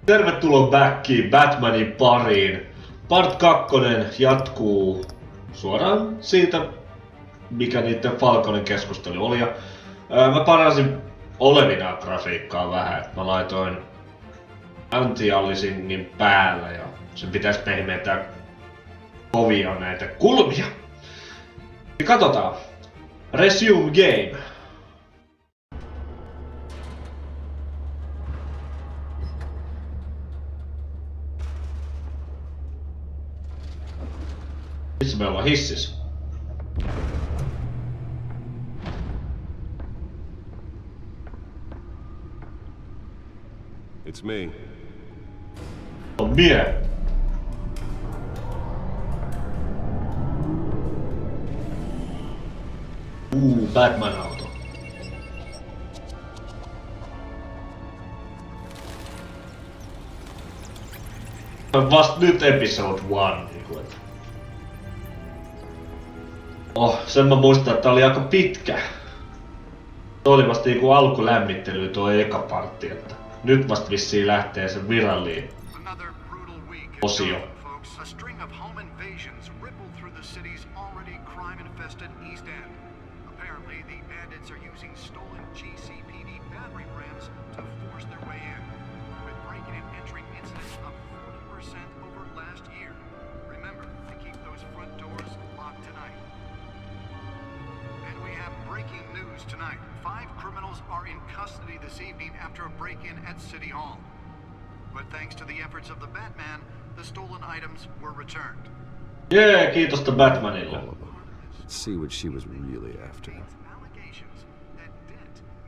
Tervetuloa backiin Batmanin pariin. Part 2 jatkuu suoraan siitä, mikä niiden Falconin keskustelu oli. Mä paransin olevinaa grafiikkaa vähän, että mä laitoin anti-aliasingin päälle ja sen pitäisi pehmeitä kovia näitä kulmia. Ja katsotaan. Resume game. Missä me ollaan hississä? It's me. On mie. Batman-auto. Vast nyt episode 1, niinku et. Sen mä muistan, että tää oli aika pitkä. Tuo oli vasta niinku alkulämmittely tuo eka partti, että nyt vasta vissiin lähtee sen virallinen osio. Tonight, 5 criminals are in custody this evening after a break-in at City Hall. But thanks to the efforts of the Batman, the stolen items were returned. Jee, kiitosta Batmanille. Let's see what she was really after.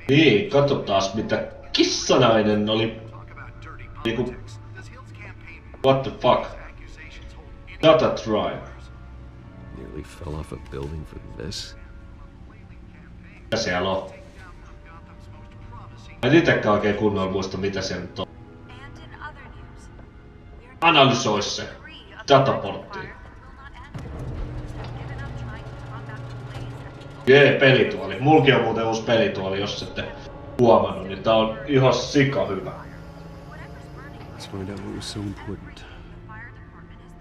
Niin, katsotaas mitä kissanainen oli. Niinku... What the fuck? Data drive. Nearly fell off a building for this. Mitä siellä on? Mä en itekään oikein kunnolla muista mitä siellä nyt on. Analysois se. Dataporttiin. Jee, pelituoli. Mulki on muuten uusi pelituoli, jos ette huomannut, niin tää on ihan sika hyvä.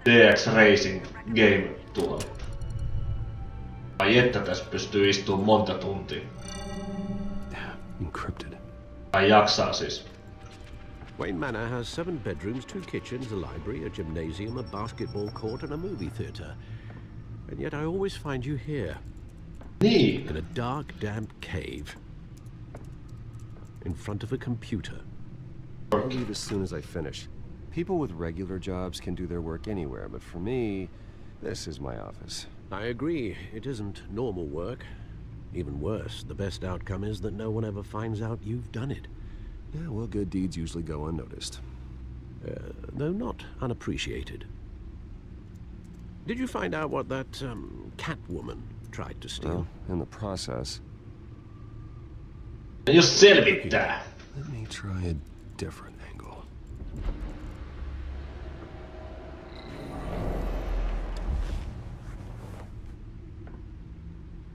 DX Racing Game tuoli. Ai että tässä pystyy istumaan monta tuntia. Encrypted. Tai jaksaa siis. Wayne Manor has 7 bedrooms, 2 kitchens, a library, a gymnasium, a basketball court, and a movie theater. And yet I always find you here. Niin. In a dark, damp cave. In front of a computer. I'll leave as soon as I finish. People with regular jobs can do their work anywhere, but for me, this is my office. I agree, it isn't normal work. Even worse, the best outcome is that no one ever finds out you've done it. Yeah, well, good deeds usually go unnoticed. Though not unappreciated. Did you find out what that, Catwoman tried to steal? Well, in the process. Jos selvittää. Let me try a different angle.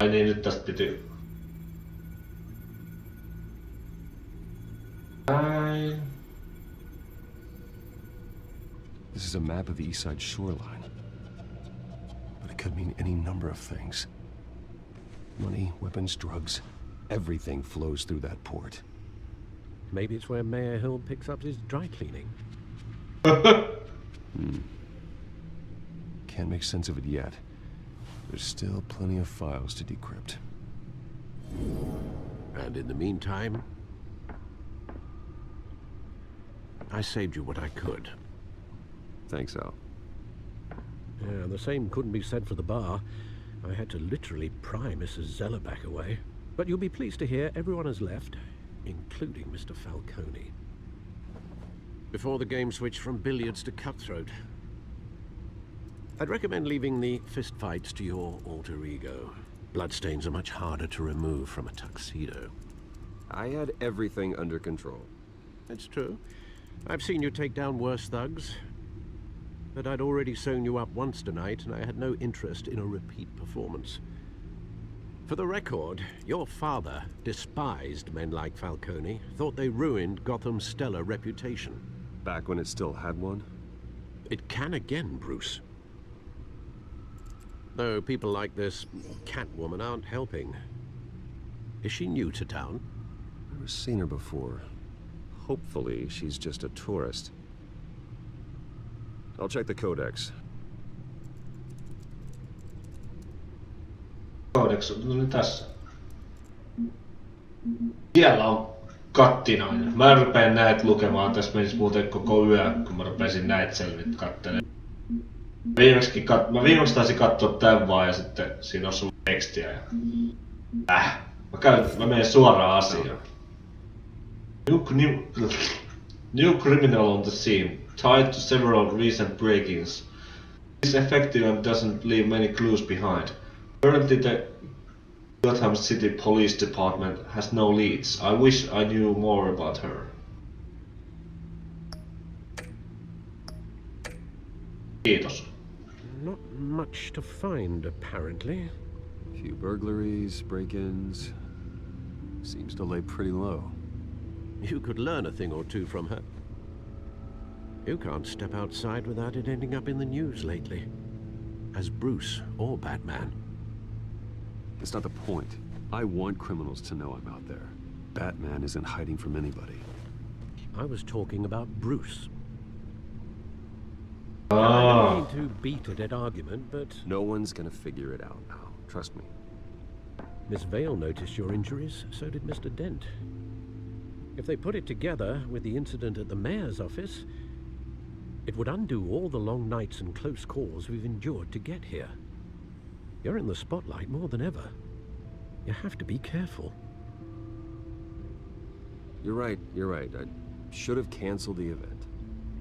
Ai niin, nyt tästä piti... This is a map of the East Side shoreline. But it could mean any number of things. Money, weapons, drugs. Everything flows through that port. Maybe it's where Mayor Hill picks up his dry cleaning. Can't make sense of it yet. There's still plenty of files to decrypt. And in the meantime, I saved you what I could. Thanks, Al. Yeah, the same couldn't be said for the bar. I had to literally pry Mrs. Zellerback away. But you'll be pleased to hear everyone has left, including Mr. Falcone. Before the game switched from billiards to cutthroat. I'd recommend leaving the fistfights to your alter ego. Bloodstains are much harder to remove from a tuxedo. I had everything under control. It's true. I've seen you take down worse thugs. But I'd already sewn you up once tonight, and I had no interest in a repeat performance. For the record, your father despised men like Falcone, thought they ruined Gotham's stellar reputation. Back when it still had one? It can again, Bruce. Though people like this Catwoman aren't helping. Is she new to town? I've never seen her before. Hopefully, she's just a tourist. I'll check the codex. Codex oli tässä. Siellä on kattinainen. Mä rupeen näitä lukemaan. Tässä menisi muuten koko yö, kun mä rupesin näitä selvit kattelemaan. Mä viimeksi taisin katsoa tän vaan ja sitten siinä on sun tekstiä. Ja... Mä menen suoraan asiaan. New criminal on the scene, tied to several recent break-ins. He's effective and doesn't leave many clues behind. Currently the Gotham City Police Department has no leads. I wish I knew more about her. Kiitos. Not much to find, apparently. A few burglaries, break-ins. Seems to lay pretty low. You could learn a thing or two from her. You can't step outside without it ending up in the news lately. As Bruce or Batman. That's not the point. I want criminals to know I'm out there. Batman isn't hiding from anybody. I was talking about Bruce. I Ah. don't mean to beat a dead argument, but No one's gonna figure it out now. Trust me. Miss Vale noticed your injuries, so did Mr. Dent. If they put it together with the incident at the mayor's office, it would undo all the long nights and close calls we've endured to get here. You're in the spotlight more than ever. You have to be careful. You're right. I should have canceled the event.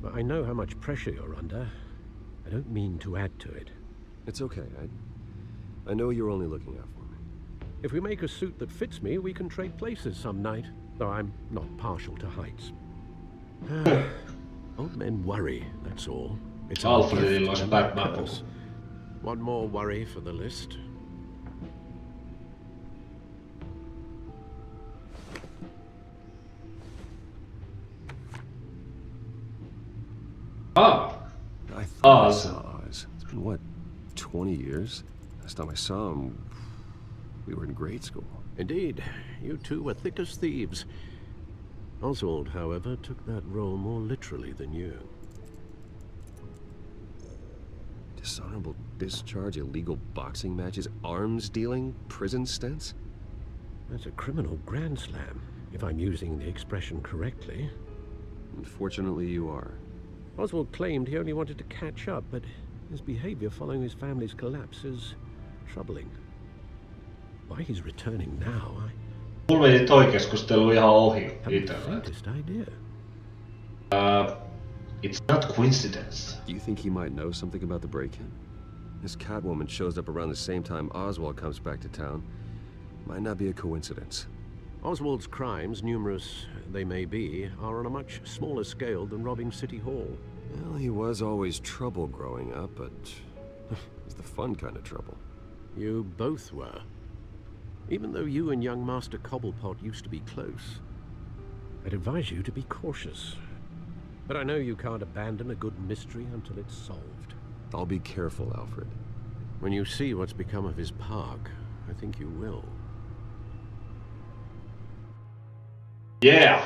But I know how much pressure you're under. I don't mean to add to it. It's okay. I know you're only looking out for me. If we make a suit that fits me, we can trade places some night, though I'm not partial to heights. Old men worry, that's all. It's our Alfredilla gift olisi and Batman curse. One more worry for the list. Ah. I thought I Oz. saw Oz. It's been, what, 20 years? Last time I saw him, we were in grade school. Indeed, you two were thick as thieves. Oswald, however, took that role more literally than you. Dishonorable discharge, illegal boxing matches, arms dealing, prison stints? That's a criminal grand slam, if I'm using the expression correctly. Unfortunately, you are. Oswald claimed he only wanted to catch up, but his behavior following his family's collapse is troubling. Why he's returning now, I Mulla meni toi keskustelu ihan ohi haven't the itellä. faintest idea. It's not coincidence. Do you think he might know something about the break-in? This Catwoman shows up around the same time Oswald comes back to town. Might not be a coincidence. Oswald's crimes, numerous they may be, are on a much smaller scale than robbing City Hall. Well, he was always trouble growing up, but it's the fun kind of trouble. You both were. Even though you and young Master Cobblepot used to be close, I'd advise you to be cautious. But I know you can't abandon a good mystery until it's solved. I'll be careful, Alfred. When you see what's become of his park, I think you will. Yeah!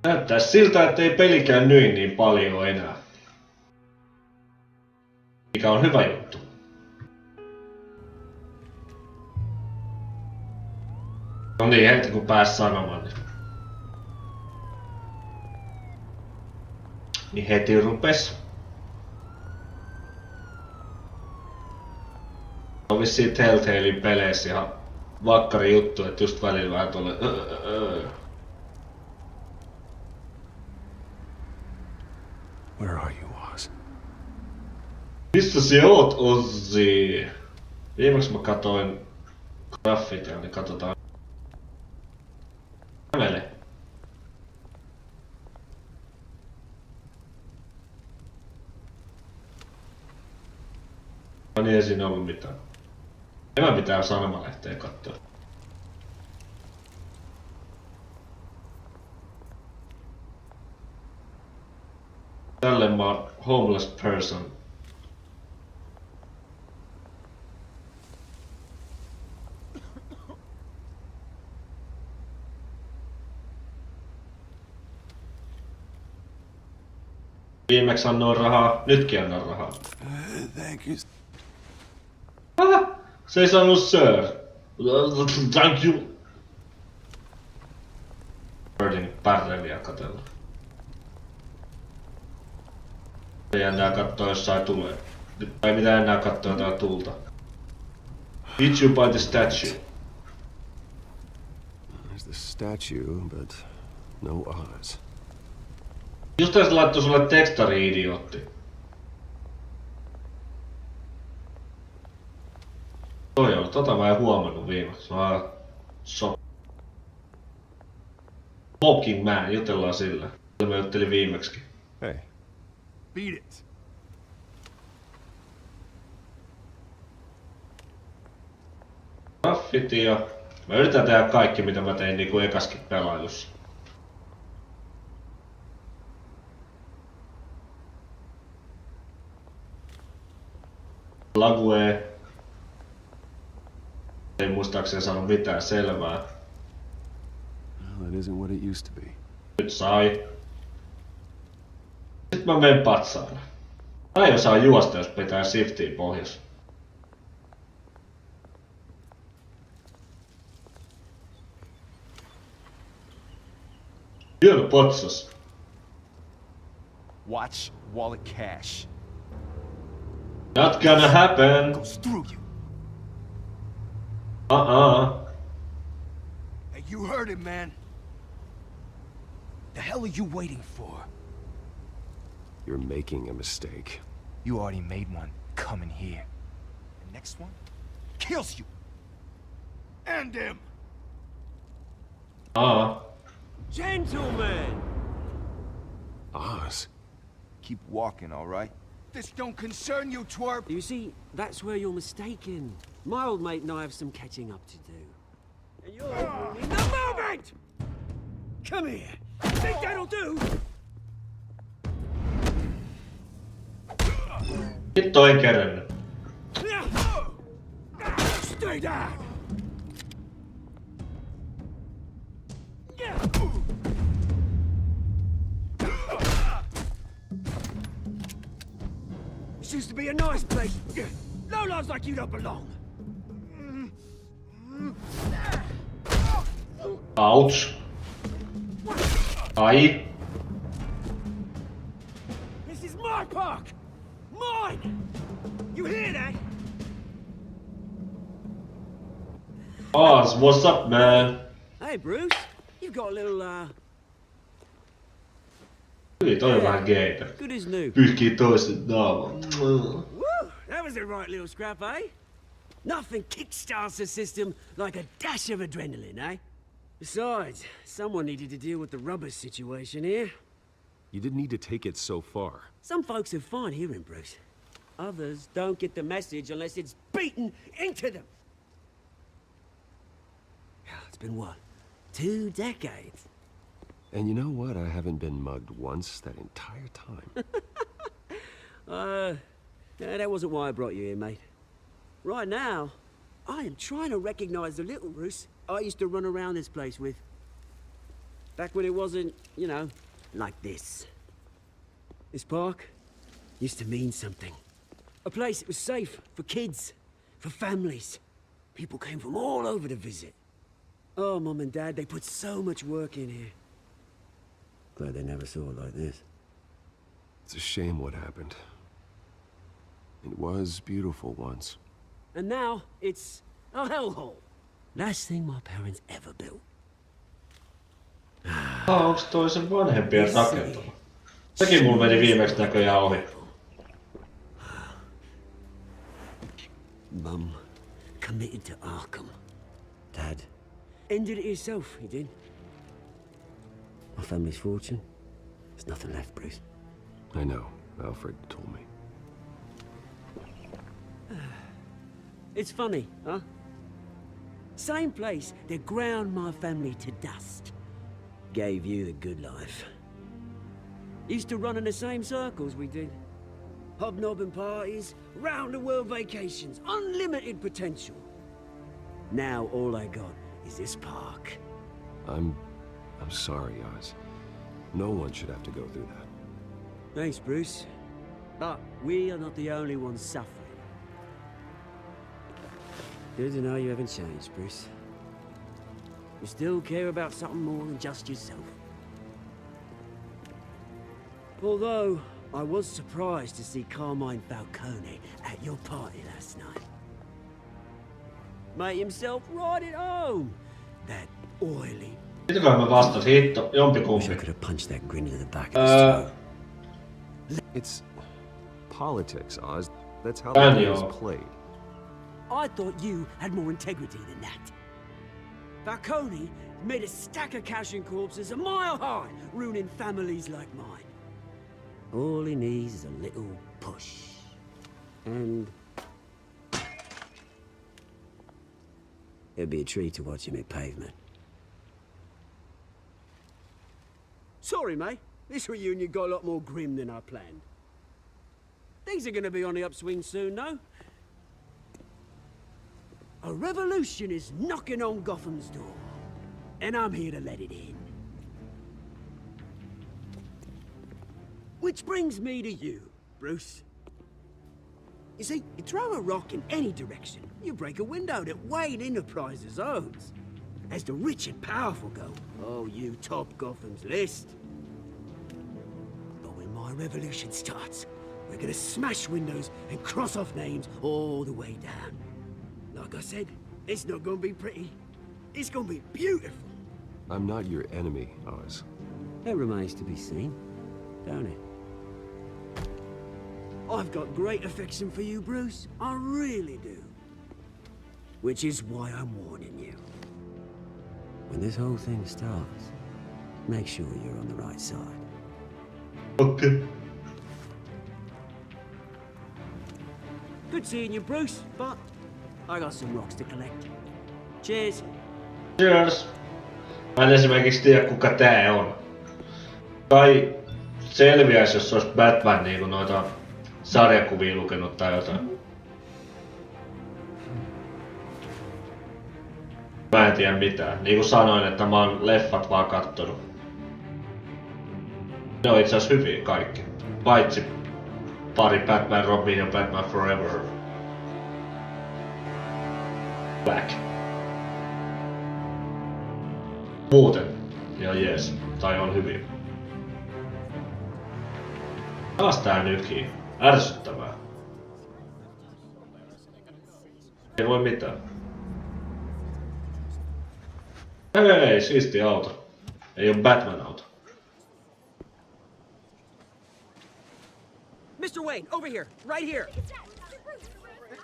Näyttää siltä, ettei pelikään nyi niin paljon enää. Mikä on hyvä juttu. No niin, heti kun pääs sanomaan, niin heti rupes. On vissiin Telltalein peleissä ihan vakkari juttu, että just välillä vähän tuolle Where are you, Oz? Missä sä oot, Ozzy? Viimeksi mä katoin graffitia, niin katsotaan. Kävele. No niin, ei siinä ollut mitään. En mä mitään sanomalehteä katsoa. Tälle homeless person. Viimeksi annoin rahaa, nytkin annan rahaa. Thank you. Se ei saanut sir. Thank you. Birdin pärreliä katella. Ei enää kattoo jossain tulee. Nyt ei mitään enää kattoo jotain tulta. Hit you by the statue. There's the statue, but no Oz. Just se laittoi sulle tekstari, idiootti. Tota mä en huomannut viimeksi. Smoking Man, jutellaan sillä. Sillä mä juttelin viimeksikin. Hey. Beat it. Graffiti ja... Mä yritän tehdä kaikki mitä mä tein niinku ekaskin pelailussa. Lague. Ei muistaakseni saanut mitään selvää. Well, it isn't what it used to be. Nyt sai. Sitten mä menen patsaalle. Mä en osaa juosta jos pitää shiftiin pohjassa. Vielä patsas. Watch wallet cash. Not gonna happen. Goes through you. Hey, you heard it, man. The hell are you waiting for? You're making a mistake. You already made one coming here. The next one kills you. And him. Gentlemen! Oz? Keep walking, all right? This don't concern you, twerp. You see, that's where you're mistaken. My old mate and I have some catching up to do. And you're ruining the moment! Come here! Think that'll do? Hitto ei kerennyt. Stay down! This used to be a nice place. Lowlifes like you don't belong. Ouch. Ai. This is my park! Mine! You hear that? Oz, what's up, man? Hey, Bruce. You've got a little, Hyi, toi on vähän geitä. good as new. Pyyhkii toisen naaman. Woo! That was a right little scrap, eh? Nothing kickstarts the system like a dash of adrenaline, eh? Besides, someone needed to deal with the rubber situation here. You didn't need to take it so far. Some folks are fine hearing, Bruce. Others don't get the message unless it's beaten into them. It's been what? 2 decades? And you know what? I haven't been mugged once that entire time. That wasn't why I brought you here, mate. Right now, I am trying to recognize the little Bruce I used to run around this place with. Back when it wasn't, you know, like this. This park used to mean something. A place that was safe for kids, for families. People came from all over to visit. Oh, Mum and Dad, they put so much work in here. Glad they never saw it like this. It's a shame what happened. It was beautiful once. And now, it's a hellhole. Last thing my parents ever built. Onks toisen vanhempien rakentama? Sekin mulla meni viimeksi näköjään ohi. Mum committed to Arkham. Dad ended it himself, he did. My family's fortune. There's nothing left, Bruce. I know. Alfred told me. It's funny, huh? Same place that ground my family to dust. Gave you the good life. Used to run in the same circles we did. Hobnobbing parties, round-the-world vacations, unlimited potential. Now all I got is this park. I'm sorry, Oz. No one should have to go through that. Thanks, Bruce. But we are not the only ones suffering. Good to know you haven't changed, Bruce. You still care about something more than just yourself. Although, I was surprised to see Carmine Falcone at your party last night. Made himself right at home. That oily. Mitäköhän mä vastasin? Hitto, Wish I jompikumpi. could have punched that grin to the back of his throat. It's politics, Oz. That's how the game is played. I thought you had more integrity than that. Falcone made a stack of cash and corpses a mile high, ruining families like mine. All he needs is a little push. And it'd be a treat to watch him hit pavement. Sorry, mate. This reunion got a lot more grim than I planned. Things are gonna be on the upswing soon, though. A revolution is knocking on Gotham's door, and I'm here to let it in. Which brings me to you, Bruce. You see, you throw a rock in any direction, you break a window that Wayne Enterprises owns. As the rich and powerful go, oh, you top Gotham's list. But when my revolution starts, we're gonna smash windows and cross off names all the way down. Like I said, it's not gonna be pretty. It's gonna be beautiful. I'm not your enemy, Oz. That remains to be seen, don't it? I've got great affection for you, Bruce. I really do. Which is why I'm warning you. When this whole thing starts, make sure you're on the right side. Okay. Good seeing you, Bruce, but I got some rocks to collect. Cheers. Cheers. Mä en esimerkiksi tiedä kuka tää on. Kai selviäis jos olisi Batman niinku noita sarjakuvia lukenut tai jotain. Mä en tiedä mitään. Niinku sanoin, että mä oon leffat vaan kattonut. Ne on itse asiassa hyviä kaikki. Paitsi pari Batman Robin ja Batman Forever. Black. Muuten ihan jees. Tai on hyviä. Taas tää nykii. Ärsyttävää. Ei voi mitään. Hei, siisti auto. Ei oo Batman-auto. Mr. Wayne, over here, right here.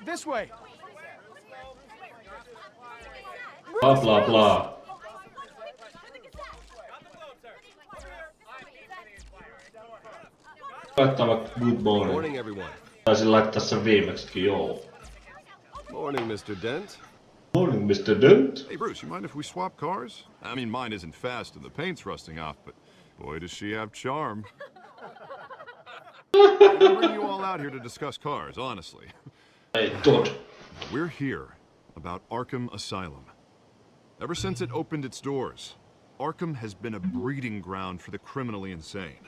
This way. Bla bla bla. Laittava good morning. Morning, everyone. Taisin laittaa sen viimeksikin, joo. Morning, Mr. Dent. Morning, Mr. Dent. Hey, Bruce, you mind if we swap cars? I mean, mine isn't fast and the paint's rusting off, but boy, does she have charm. I didn't bring you all out here to discuss cars, honestly. Ei, Todd. We're here about Arkham Asylum. Ever since it opened its doors, Arkham has been a breeding ground for the criminally insane.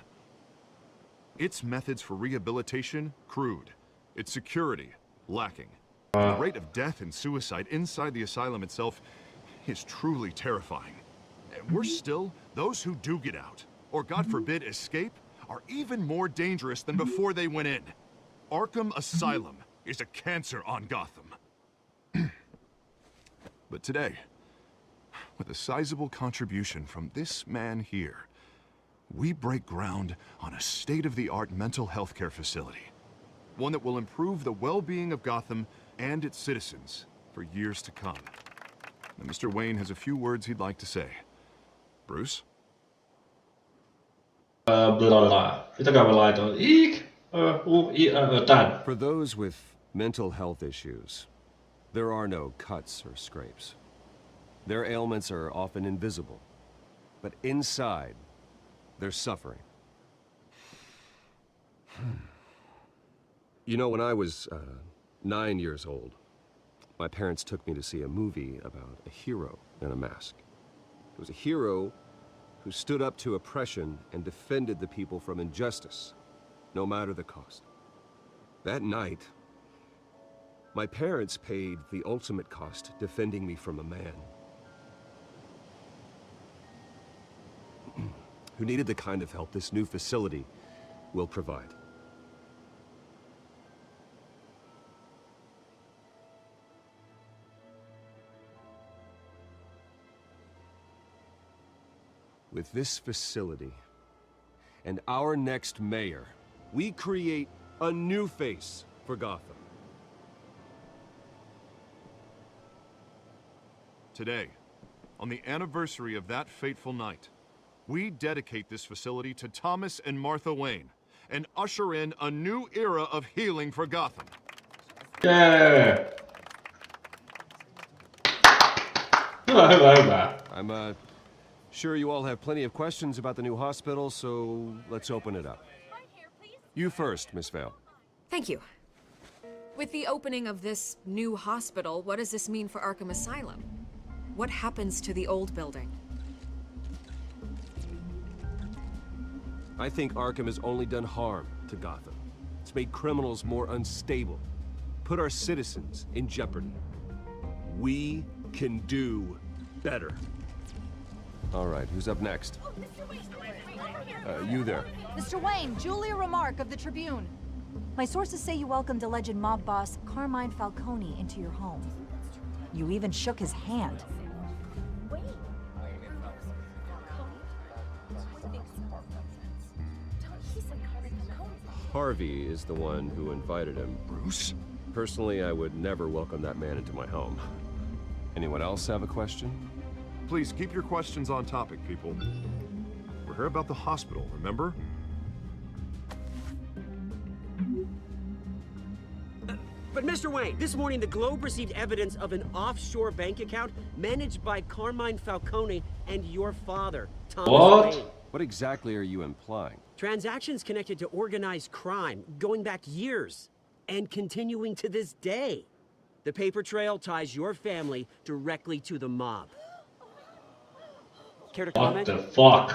Its methods for rehabilitation, crude. Its security, lacking. The rate of death and suicide inside the asylum itself is truly terrifying. And worse still, those who do get out, or God forbid escape, are even more dangerous than before they went in. Arkham Asylum is a cancer on Gotham. But today, with a sizable contribution from this man here, we break ground on a state-of-the-art mental health care facility. One that will improve the well-being of Gotham and its citizens for years to come. Now, Mr. Wayne has a few words he'd like to say. Bruce? Mitäkään mä laitoin? Tän. For those with mental health issues, there are no cuts or scrapes. Their ailments are often invisible, but inside, they're suffering. You know, when I was 9 years old, my parents took me to see a movie about a hero in a mask. It was a hero who stood up to oppression and defended the people from injustice, no matter the cost. That night, my parents paid the ultimate cost defending me from a man who needed the kind of help this new facility will provide. With this facility and our next mayor, we create a new face for Gotham. Today, on the anniversary of that fateful night, we dedicate this facility to Thomas and Martha Wayne and usher in a new era of healing for Gotham. Yeah. Hyvä. I'm sure you all have plenty of questions about the new hospital, so let's open it up. You first, Miss Vale. Thank you. With the opening of this new hospital, what does this mean for Arkham Asylum? What happens to the old building? I think Arkham has only done harm to Gotham. It's made criminals more unstable, put our citizens in jeopardy. We can do better. All right, who's up next? You there. Mr. Wayne, Julia Remark of the Tribune. My sources say you welcomed alleged mob boss Carmine Falcone into your home. You even shook his hand. Harvey is the one who invited him. Bruce? Personally, I would never welcome that man into my home. Anyone else have a question? Please keep your questions on topic, people. We're here about the hospital, remember? But Mr. Wayne, this morning the Globe received evidence of an offshore bank account managed by Carmine Falcone and your father, Thomas What? Wayne. What exactly are you implying? Transactions connected to organized crime, going back years, and continuing to this day. The paper trail ties your family directly to the mob. Care to What comment? the fuck?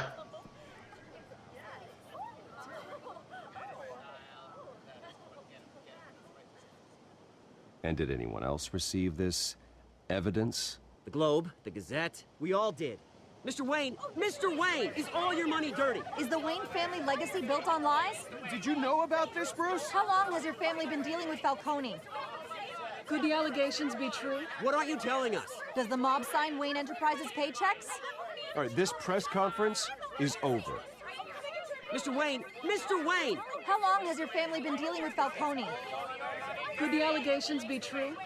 And did anyone else receive this evidence? The Globe, the Gazette, we all did. Mr. Wayne, is all your money dirty? Is the Wayne family legacy built on lies? Did you know about this, Bruce? How long has your family been dealing with Falcone? Could the allegations be true? What aren't you telling us? Does the mob sign Wayne Enterprises paychecks? All right, this press conference is over. Mr. Wayne! How long has your family been dealing with Falcone? Could the allegations be true?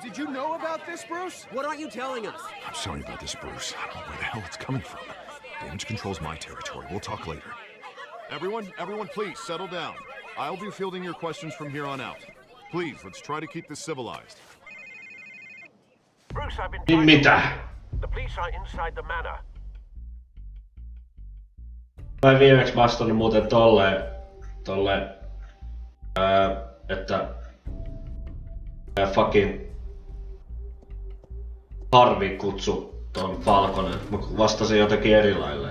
Did you know about this, Bruce? What aren't you telling us? I'm sorry about this, Bruce. I don't know where the hell it's coming from. Damage control's my territory. We'll talk later. Everyone, please, settle down. I'll be fielding your questions from here on out. Please, let's try to keep this civilized. Bruce, I've been Niin mitä? The police are inside the manor. Mä en viimeksi vastannut muuten tolle että fucking Harvi kutsu ton Falconen. Mä vastasin jotenkin eri lailla.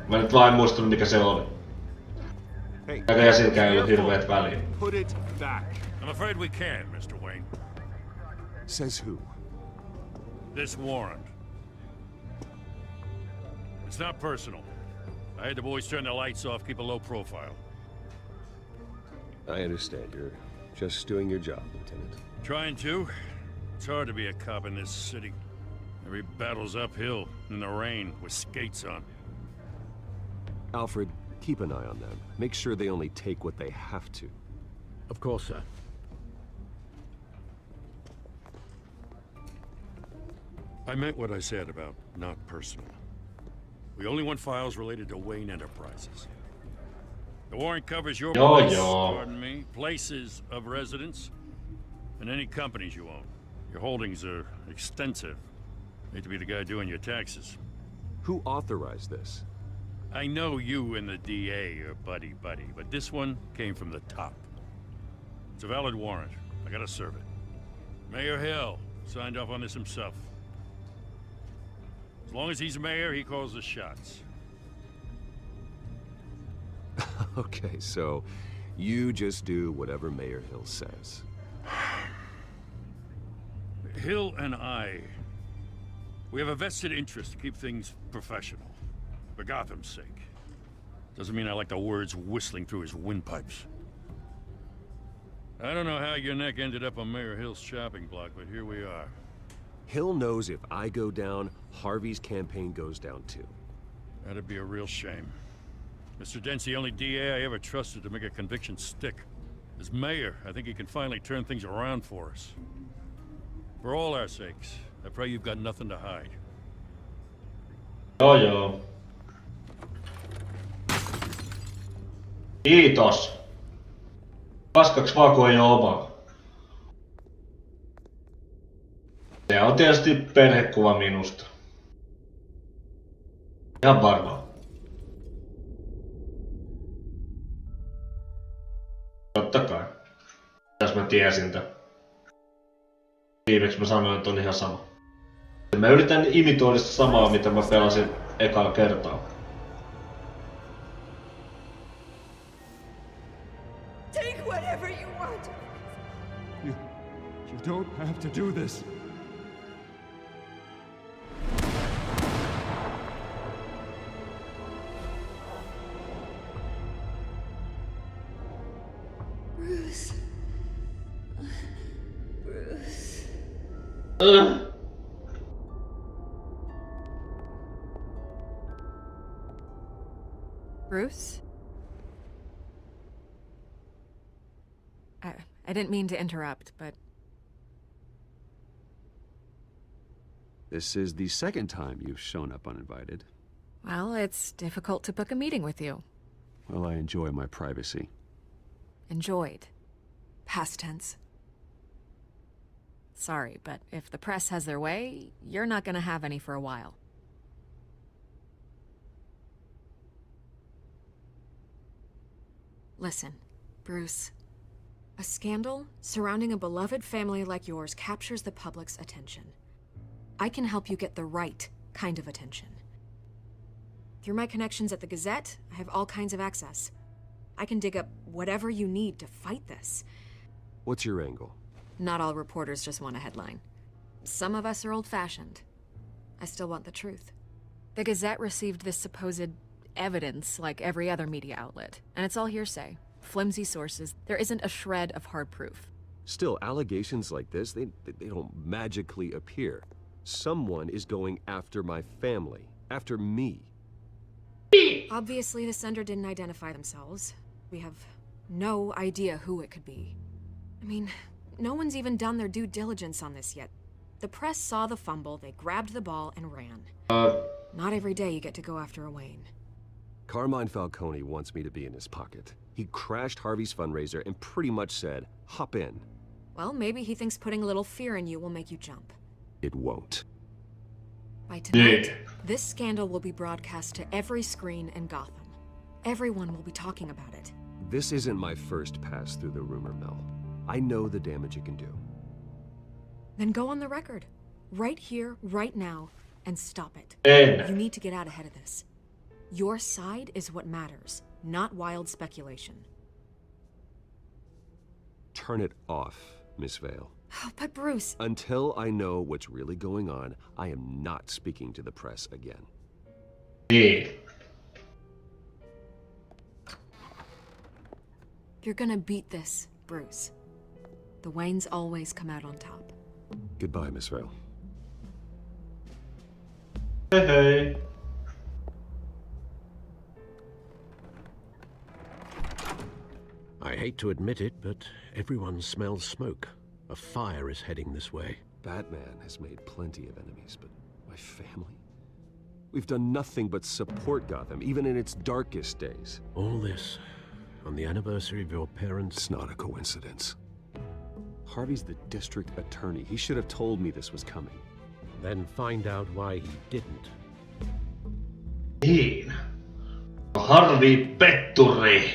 Mä nyt vaan en muistanut mikä se oli. Ja silläkään ei ollut hirveet väliä. Put it back. I'm afraid we can, Mr. Wayne. Says who? This warrant. It's not personal. I had the boys turn the lights off, keep a low profile. I understand. You're just doing your job, Lieutenant. Trying to. It's hard to be a cop in this city. Every battle's uphill, in the rain, with skates on. Alfred, keep an eye on them. Make sure they only take what they have to. Of course, sir. I meant what I said about not personal. We only want files related to Wayne Enterprises. The warrant covers your pardon me, places of residence, and any companies you own. Your holdings are extensive. Hate to be the guy doing your taxes. Who authorized this? I know you and the DA are buddy-buddy, but this one came from the top. It's a valid warrant. I gotta serve it. Mayor Hill signed off on this himself. As long as he's mayor, he calls the shots. Okay, so you just do whatever Mayor Hill says. Hill and we have a vested interest to keep things professional. For Gotham's sake. Doesn't mean I like the words whistling through his windpipes. I don't know how your neck ended up on Mayor Hill's chopping block, but here we are. Hill knows if I go down, Harvey's campaign goes down too. That'd be a real shame. Mr. Dent's the only DA I ever trusted to make a conviction stick. As mayor, I think he can finally turn things around for us. For all our sakes, I pray you've got nothing to hide. Joo. Kiitos. Paskaksi vaan kun ei oo oma. Se on tietysti perhekuva minusta. Ihan varmaan. Totta kai. Jos mä tiesin tän. Viimeksi mä sanoin, että on ihan sama. Mä yritän imitoida sitä samaa, mitä mä pelasin ekalla kertaa. Take whatever you want. You don't have to do this. Bruce. Bruce. Bruce? I didn't mean to interrupt, but... This is the second time you've shown up uninvited. Well, it's difficult to book a meeting with you. Well, I enjoy my privacy. Enjoyed. Past tense. Sorry, but if the press has their way, you're not gonna have any for a while. Listen, Bruce. A scandal surrounding a beloved family like yours captures the public's attention. I can help you get the right kind of attention. Through my connections at the Gazette, I have all kinds of access. I can dig up whatever you need to fight this. What's your angle? Not all reporters just want a headline. Some of us are old-fashioned. I still want the truth. The Gazette received this supposed evidence like every other media outlet, and it's all hearsay. Flimsy sources. There isn't a shred of hard proof. Still, allegations like this, they don't magically appear. Someone is going after my family. After me. Obviously, the sender didn't identify themselves. We have no idea who it could be. I mean, no one's even done their due diligence on this yet. The press saw the fumble, they grabbed the ball and ran. Not every day you get to go after a Wayne. Carmine Falcone wants me to be in his pocket. He crashed Harvey's fundraiser and pretty much said, hop in. Well, maybe he thinks putting a little fear in you will make you jump. It won't. By tonight, this scandal will be broadcast to every screen in Gotham. Everyone will be talking about it. This isn't my first pass through the rumor mill. I know the damage it can do. Then go on the record. Right here, right now, and stop it. You need to get out ahead of this. Your side is what matters, not wild speculation. Turn it off, Miss Vale. Oh, but Bruce... Until I know what's really going on, I am not speaking to the press again. Yeah. You're gonna beat this, Bruce. The Waynes always come out on top. Goodbye, Miss Vale. Hey, hey. I hate to admit it, but everyone smells smoke. A fire is heading this way. Batman has made plenty of enemies, but my family? We've done nothing but support Gotham, even in its darkest days. All this on the anniversary of your parents'... It's not a coincidence. Harvey's the district attorney. He should have told me this was coming. Then find out why he didn't. Niin. Harvi petturi.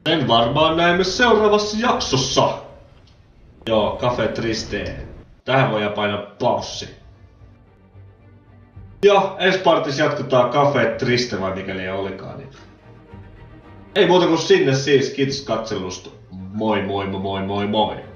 Sen varmaan näemme seuraavassa jaksossa. Joo, Cafe Triste. Tähän voidaan painaa paussi. Ja ensi partissa jatketaan Cafe Triste, vai mikäli ei olikaan. Niin. Ei muuta kuin sinne siis. Kiitos katselusta. Moi moi moi moi moi moi.